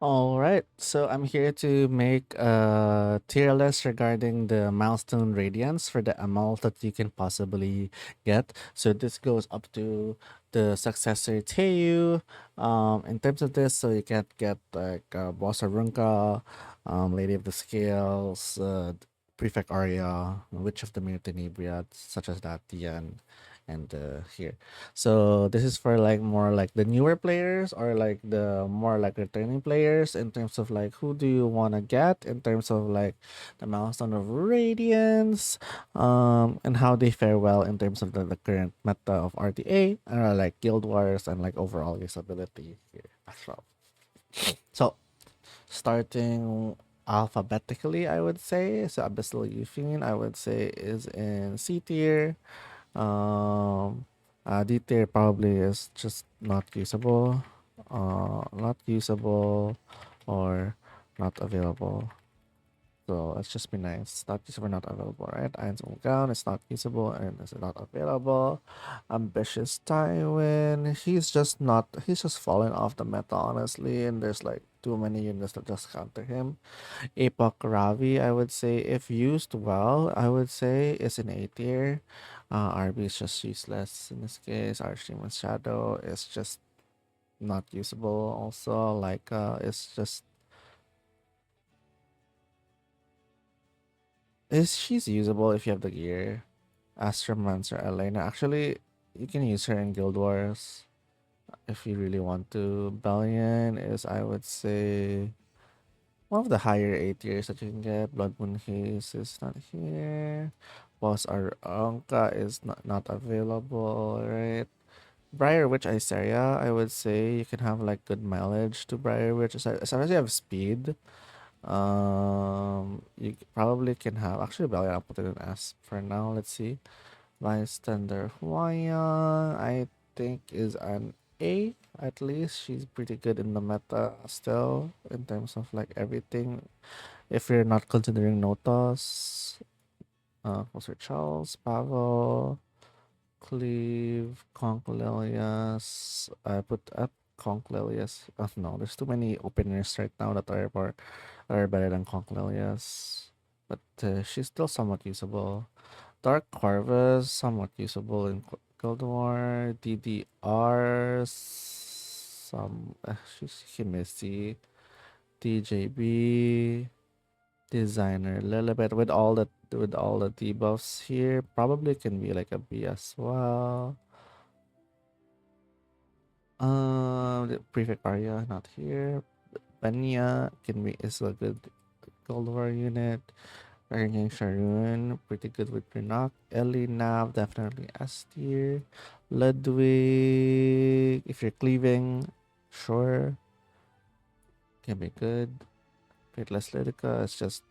All right, so I'm here to make a tier list regarding the milestone radiance for the amount that you can possibly get. So this goes up to the successor Teu. In terms of this, so you can get like Bossa Runka, Lady of the Scales, Prefect Arya, Witch of the Myrtenebria, such as that, Tian, and here. So this is for like more like the newer players or like the more like returning players in terms of like who do you want to get in terms of like the milestone of Radiance, and how they fare well in terms of the current meta of RTA and like Guild Wars and like overall usability here as well. So starting alphabetically, I would say so Abyssal Euphine I would say is in C tier. um, D tier probably is just not usable, not usable, or not available. So let's just be nice. Not usable, not available, right? Irons Down is not usable and is not available. Ambitious Tywin, he's just not. He's just fallen off the meta, honestly. And there's like too many units that just counter him. Apoc Ravi, I would say, if used well, I would say is an A tier. RB is just useless in this case. Archdemon's Shadow is just not usable. Also, like it's just is she's usable if you have the gear. Astromancer Elena, actually, you can use her in Guild Wars if you really want to. Bellion is, I would say, one of the higher A tiers that you can get. Blood Moon Haze is not here. Boss Aranka is not available, right? Briar Witch Iceria, I would say you can have like good mileage to Briar Witch. As long as you have speed, probably can have. Actually, Belly, I'll put it in S for now. Let's see. Bystander Huaya, I think is an A at least. She's pretty good in the meta still in terms of like everything. If you're not considering Notos, Professor Charles, Pavel, Cleve, Conclelius. I put up Conclelius. No, there's too many openers right now that are better than Conclelius. But she's still somewhat usable. Dark Corvus, somewhat usable in Guild War. DDR, she's Himisi. TJB, Designer Lilibet with all the debuffs here, probably can be like a B as well. The Prefect Arya not here. Banya can be is a good Gold War unit. Ranking Sharon, pretty good with Renak. Ellie Nav, definitely S tier. Ludwig, if you're cleaving, sure, can be good. Faithless Lyrica is just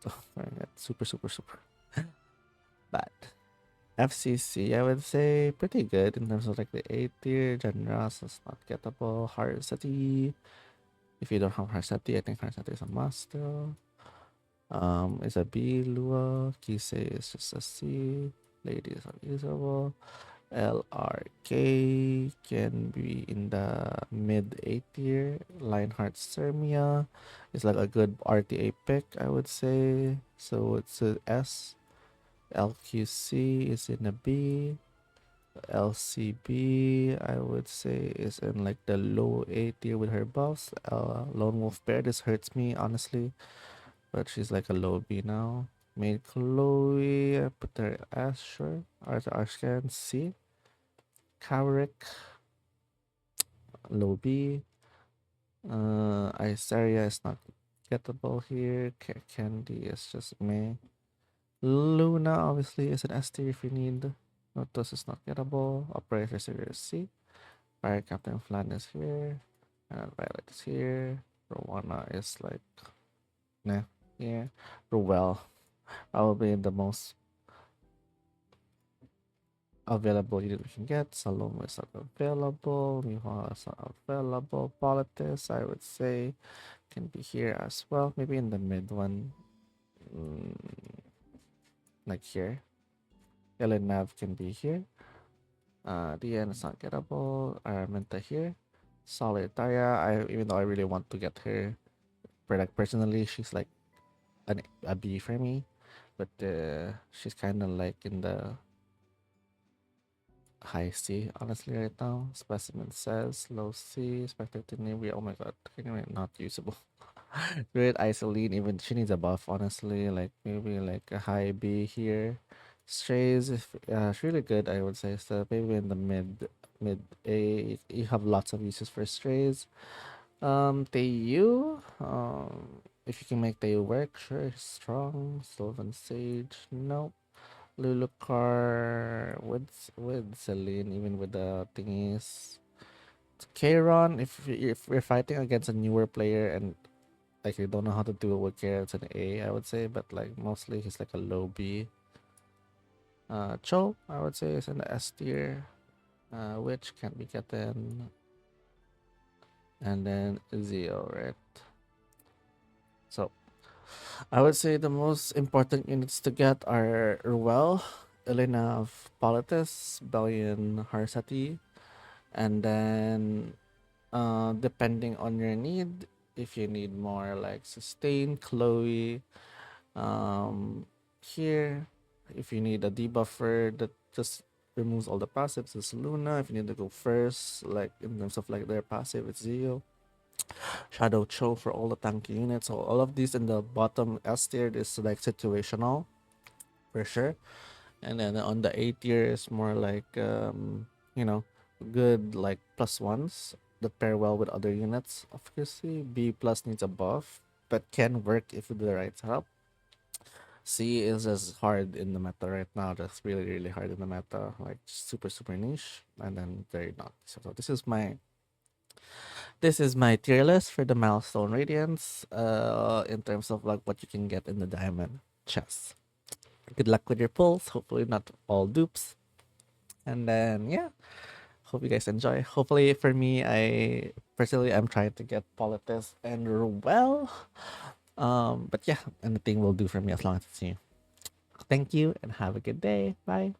super, super, super bad. FCC, I would say, pretty good in terms of like the A tier. Generous is not gettable. Harsati, if you don't have Harsati, I think Harsati is a must still. Is a B, Lua. Kise is just a C. Lady is unusable. LRK can be in the mid A tier. Lionheart Sermia is like a good RTA pick, I would say. So it's a S. LQC is in a B. LCB, I would say, is in like the low A tier with her buffs. Lone Wolf Bear, this hurts me, honestly, but she's like a low B now. Made Chloe, I put her as sure. Arthur Arscan, C. Kavrik, low B. Isaria is not gettable here. Candy is just me. Luna, obviously, is an S tier if you need. Notus is not gettable. Operator Severe is C. Fire Captain Flan is here. And Violet is here. Rowana is like, nah, here. Ruel, probably the most available unit we can get. Salome is not available. Miho is not available. Politis, I would say, can be here as well. Maybe in the mid one, mm, like here. Elenav can be here. DN is not gettable. Araminta here. Solitaria, even though I really want to get her, For like personally, she's like a B for me, but she's kind of like in the high C, honestly, right now. Specimen says low C, spectator navy. Oh my god, anyway, not usable. Great isoline, even she needs a buff, honestly. Like maybe like a high B here. Strays, if it's really good, I would say. So maybe in the mid A, you have lots of uses for strays. Tayu, if you can make Tayu work, sure. Strong, Sylvan Sage, no. Lulucar with Celine, even with the thingies. Kairon, if we're fighting against a newer player and like you don't know how to do it with Kairon, it's an A, I would say, but like mostly he's like a low B. Cho, I would say, is in the S tier, which can't be gotten, and then Zio, right? So I would say the most important units to get are Ruel, Elena of Politis, Belian Harsati, and then depending on your need, if you need more like sustain, Chloe, here, if you need a debuffer that just removes all the passives, it's Luna. If you need to go first, like in terms of like their passive, it's Zio. Shadow Cho for all the tanky units. So all of these in the bottom S tier is like situational for sure. And then on the A tier is more like you know, good like plus ones that pair well with other units. Obviously, B plus needs a buff, but can work if you do the right setup. C is just hard in the meta right now. That's really really hard in the meta, like super super niche, and then very not. So this is my tier list for the milestone radiance. In terms of like what you can get in the diamond chest. Good luck with your pulls. Hopefully not all dupes. And then yeah, hope you guys enjoy. Hopefully for me, I personally I'm trying to get Politis and well. But yeah, anything will do for me as long as it's you. Thank you and have a good day. Bye.